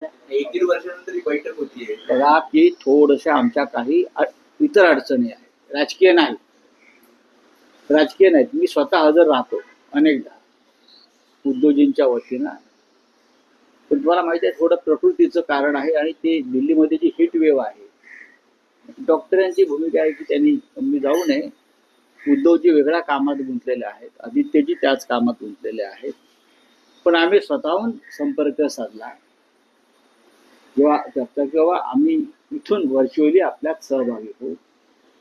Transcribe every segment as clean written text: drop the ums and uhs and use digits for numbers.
एक दीड वर्षानंतर ही बैठक होतीये. बघा की थोडंसं आमच्या काही इतर अडचणी आहेत, राजकीय नाही. राजकीय नाहीत. मी स्वतः हजर राहतो अनेकदा उद्योजींच्या वतीनं. पण तुम्हाला माहिती आहे थोडं प्रकृतीचं कारण आहे आणि ते दिल्लीमध्ये जी हीट वेव्ह आहे. डॉक्टरांची भूमिका आहे की त्यांनी मी जाऊ नये. उद्धवजी वेगळ्या कामात गुंतलेले आहेत, आदित्यजी त्याच कामात गुंतलेले आहेत. पण आम्ही स्वतःहून संपर्क साधला जेव्हा चर्चा किंवा आम्ही इथून व्हर्च्युअली आपल्यात सहभागी होऊ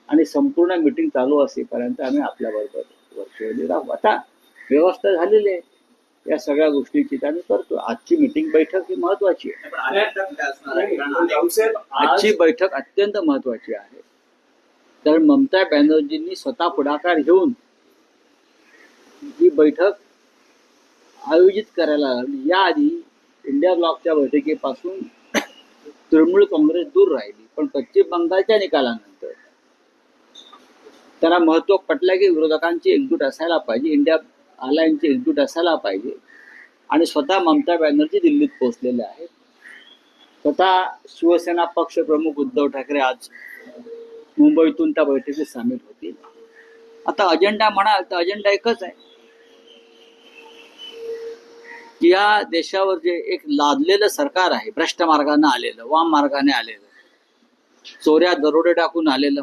आणि संपूर्ण मीटिंग चालू असेपर्यंत आम्ही आपल्याबरोबर व्हर्च्युअली राहू. आता व्यवस्था झालेली आहे या सगळ्या गोष्टीची आम्ही करतो. आजची मीटिंग बैठक ही महत्वाची आहे. पण अनेकदा काय असणार आहे? कारण आजची बैठक अत्यंत महत्वाची आहे. कारण ममता बॅनर्जींनी स्वतः पुढाकार घेऊन ही बैठक आयोजित करायला लागली. याआधी इंडिया ब्लॉकच्या बैठकीपासून तृणमूल काँग्रेस दूर राहिली, पण पश्चिम बंगालच्या निकालानंतर त्यांना महत्व पटलं की विरोधकांची एकजूट असायला पाहिजे, इंडिया अलायन्सची एकजूट असायला पाहिजे. आणि स्वतः ममता बॅनर्जी दिल्लीत पोहोचलेले आहेत. स्वतः शिवसेना पक्ष प्रमुख उद्धव ठाकरे आज मुंबईतून त्या बैठकीत सामील होतील. आता अजेंडा म्हणाल तर अजेंडा एकच आहे की या देशावर जे एक लादलेलं सरकार आहे, भ्रष्ट मार्गाने आलेलं, वाम मार्गाने आलेलं, चोऱ्या दरोडे टाकून आलेलं,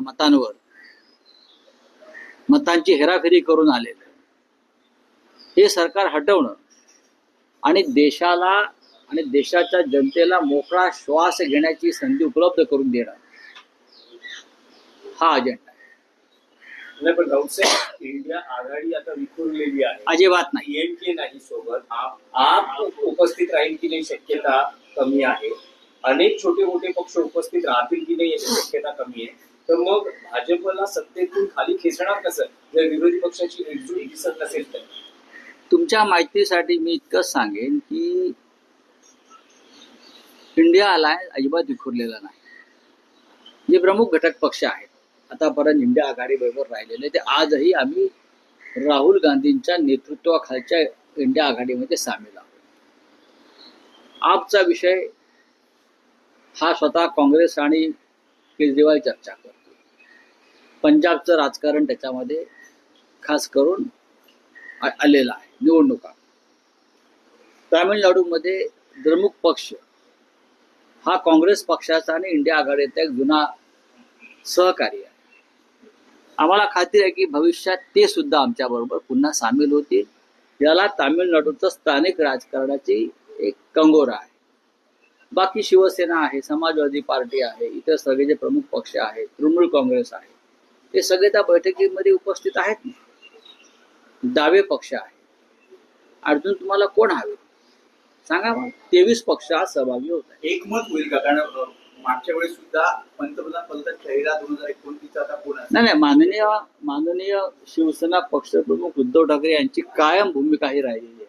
मतांची हेराफेरी करून आलेलं, हे सरकार हटवणं आणि देशाला आणि देशाच्या जनतेला मोकळा श्वास घेण्याची संधी उपलब्ध करून देणं हा अजेंडा आहे. नाही पण राऊतसाहेब, इंडिया आघाडी आता विखुरलेली आहे. अजिबात नाही. DMK नाही सोबत, आप उपस्थित राहील की नाही शक्यता कमी आहे. अनेक छोटे मोठे पक्ष उपस्थित राहतील की नाही याची शक्यता कमी आहे. तर मग भाजपला सत्तेतून खाली खेचणार कसं जर विरोधी पक्षाची एकजूट दिसत नसेल तर? तुमच्या माहितीसाठी मी इतकंच सांगेन की इंडिया अलायन्स अजिबात विखुरलेला नाही. जे प्रमुख घटक पक्ष आहेत आतापर्यंत इंडिया आघाडीबरोबर राहिलेले, ते आजही आम्ही राहुल गांधींच्या नेतृत्वाखालच्या इंडिया आघाडीमध्ये सामील आहोत. आपचा विषय हा स्वतः काँग्रेस आणि केजरीवाल चर्चा करतो. पंजाबचं राजकारण त्याच्यामध्ये खास करून आलेलं आहे. निवडणुका तामिळनाडूमध्ये द्रमुक पक्ष हा काँग्रेस पक्षाचा आणि इंडिया आघाडीचा एक जुना सहकारी आहे. आम्हाला खात्री आहे की भविष्यात ते सुद्धा आमच्या बरोबर पुन्हा सामील होतील. याला तामिळनाडूचं स्थानिक राजकारणाची एक कंगोरा आहे. बाकी शिवसेना आहे, समाजवादी पार्टी आहे, इतर सगळे जे प्रमुख पक्ष आहेत, तृणमूल काँग्रेस आहे, हे सगळे त्या बैठकीमध्ये उपस्थित आहेत. डावे पक्ष आहे. अजून तुम्हाला कोण हवे सांगा. 23 पक्ष आज सहभागी होत आहेत. एकमत होईल का? कारण मागच्या वेळेस सुद्धा पंतप्रधान पदाचा चेहरा 2029 आता कोण असेल? नाही, माननीय शिवसेना पक्षप्रमुख उद्धव ठाकरे यांची कायम भूमिका ही राहिलेली आहे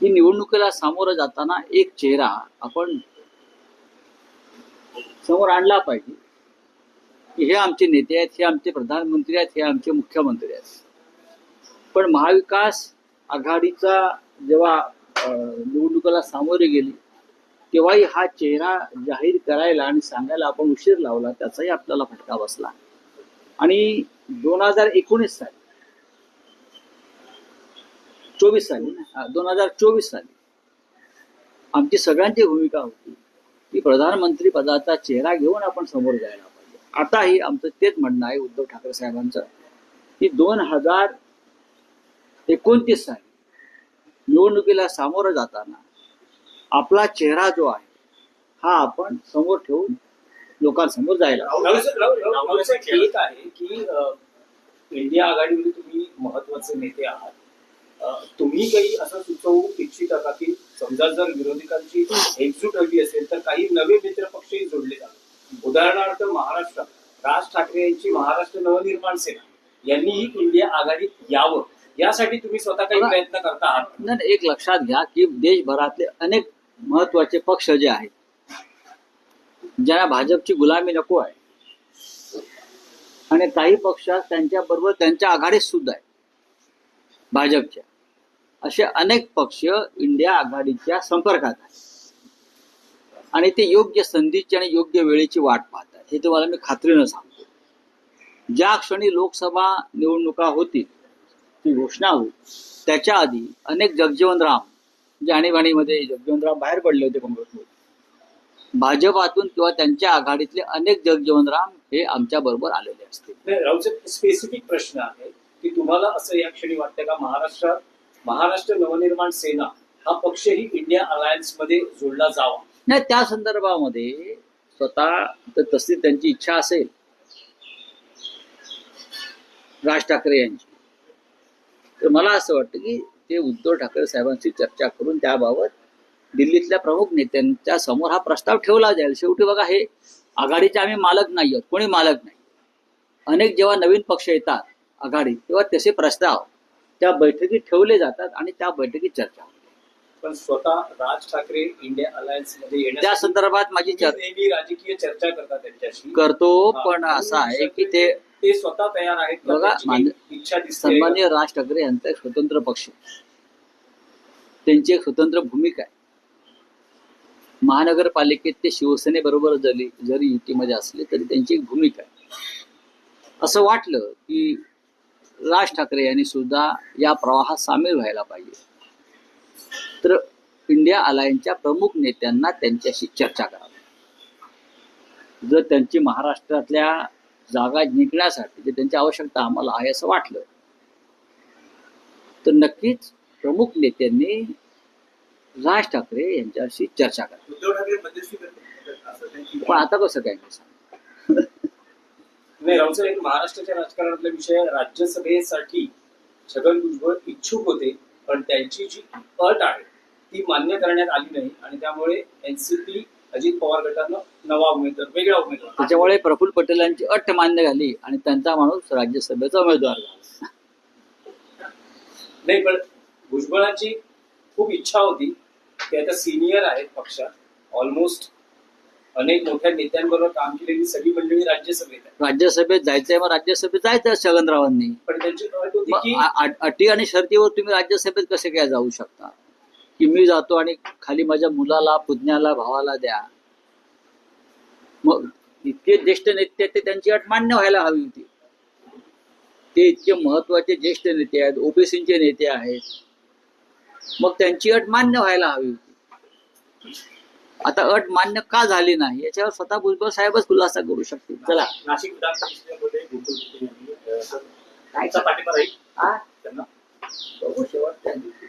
की निवडणुकीला सामोरं जाताना एक चेहरा आपण समोर आणला पाहिजे की हे आमचे नेते आहेत, हे आमचे प्रधानमंत्री आहेत, हे आमचे मुख्यमंत्री आहेत. पण महाविकास आघाडीचा जेव्हा निवडणुकीला सामोरे गेली तेव्हाही हा चेहरा जाहीर करायला आणि सांगायला आपण उशीर लावला, त्याचाही आपल्याला फटका बसला. आणि 2024 साली आमची सगळ्यांची भूमिका होती की प्रधानमंत्री पदाचा चेहरा घेऊन आपण समोर जायला पाहिजे. आताही आमचं तेच म्हणणं आहे उद्धव ठाकरे साहेबांचं की 2029 साली निवडणुकीला सामोरं जाताना आपला चेहरा जो आहे हा आपण समोर ठेवून लोकांसमोर जायला. एक आहे की इंडिया आघाडीमध्ये तुम्ही महत्वाचे नेते आहात. तुम्ही काही असं सुचवू इच्छिता का की समजा जर विरोधकांची एकजूट हवी असेल तर काही नवे मित्र पक्षही जोडले जातात. उदाहरणार्थ महाराष्ट्रात राज ठाकरे यांची महाराष्ट्र नवनिर्माण सेना यांनीही इंडिया आघाडीत यावं यासाठी तुम्ही स्वतः काही प्रयत्न करता आहात? नाही, एक लक्षात घ्या की देशभरातले अनेक महत्वाचे पक्ष जे आहेत ज्यांना भाजपची गुलामी नको आहे आणि काही पक्ष त्यांच्या बरोबर त्यांच्या आघाडीत सुद्धा आहे भाजपच्या, असे अनेक पक्ष इंडिया आघाडीच्या संपर्कात आहेत. आणि ते योग्य संधीची आणि योग्य वेळेची वाट पाहतात. हे तुम्हाला मी खात्रीनं सांगतो. ज्या क्षणी लोकसभा निवडणुका होतील, ती घोषणा होईल, त्याच्या आधी अनेक जगजीवनराम जे आणीबाणीमध्ये जगजीवनराम बाहेर पडले होते काँग्रेसमध्ये, भाजपातून किंवा त्यांच्या आघाडीतले अनेक जगजीवनराम हे आमच्या बरोबर आलेले असतील. राहुल साहेब, स्पेसिफिक प्रश्न आहे की तुम्हाला असं या क्षणी वाटतं का महाराष्ट्र नवनिर्माण सेना हा पक्षही इंडिया अलायन्स मध्ये जोडला जावा? नाही, त्या संदर्भामध्ये स्वतः तर तशी त्यांची इच्छा असेल राज ठाकरे यांची, तर मला असं वाटतं की ते उद्धव ठाकरे साहेबांशी चर्चा करून त्याबाबत दिल्लीतल्या प्रमुख नेत्यांच्या समोर हा प्रस्ताव ठेवला जाईल. शेवटी बघा, हे आघाडीचे आम्ही मालक नाही आहोत, कोणी मालक नाही. अनेक जेव्हा नवीन पक्ष येतात आघाडीत, तेव्हा तसे प्रस्ताव त्या बैठकीत ठेवले जातात आणि त्या बैठकीत चर्चा होते. पण स्वतः राज ठाकरे इंडिया अलायन्स मध्ये त्या येण्यासाठी संदर्भात माझी नेहमी राजकीय चर्चा करतात त्यांच्याशी करतो, हा, पण असं आहे की ते स्वतः तयार आहेत का? बघा, त्यांची काही इच्छा दिसते का? सन्माननीय राज ठाकरे यांचा एक स्वतंत्र पक्ष आहे. त्यांची एक स्वतंत्र भूमिका आहे. महानगरपालिकेत ते शिवसेनेबरोबर जरी युतीमध्ये असले तरी त्यांची एक भूमिका आहे. असं वाटलं की राज ठाकरे यांनी सुद्धा या प्रवाहात सामील व्हायला पाहिजे, तर इंडिया अलायन्सच्या प्रमुख नेत्यांना त्यांच्याशी चर्चा करावी. जर त्यांची महाराष्ट्रातल्या जागा जिंकण्यासाठी जर त्यांची आवश्यकता आम्हाला आहे असं वाटलं, तर नक्कीच प्रमुख नेत्यांनी राज ठाकरे यांच्याशी चर्चा करावी. उद्धव ठाकरे मध्यस्थी करतात असं त्यांची पण आता कसं काय मी सांगतो. नाही, राहुल साहेब, महाराष्ट्राच्या राजकारणातला विषय, राज्यसभेसाठी छगन भुजबळ इच्छुक होते, पण त्यांची जी अट आहे ती मान्य करण्यात आली नाही आणि त्यामुळे एनसीपी अजित पवार गटानं वेगळा उमेदवार त्याच्यामुळे प्रफुल्ल पटेलांची अट मान्य झाली आणि त्यांचा माणूस राज्यसभेचा उमेदवार झाला. नाही, पण भुजबळांची खूप इच्छा होती. ते आता सिनियर आहेत पक्षात, ऑलमोस्ट अनेक मोठ्या नेत्यांबरोबर काम केलेली सगळी मंडळी राज्यसभेत आहे. राज्यसभेत जायचंय, मग राज्यसभेत जायचं छगनरावांनी. पण त्यांची अट होती मग की अटी आणि शर्तीवर तुम्ही राज्यसभेत कसे काय जाऊ शकता की मी जातो आणि खाली माझ्या मुलाला, पुतण्याला, भावाला द्या. मग इतके ज्येष्ठ नेते ते त्यांची अट मान्य व्हायला हवी होती. ते इतके महत्वाचे ज्येष्ठ नेते आहेत, ओबीसीचे नेते आहेत, मग त्यांची अट मान्य व्हायला हवी होती. आता अट मान्य का झाली नाही याच्यावर स्वतः भुजबळ साहेबच खुलासा करू शकतील. चला, नाशिक विधान परिषदेमध्ये भुजबळ काय पाठिंबा राहील हा? त्यांना. बघू शेवटच्या दिवशी.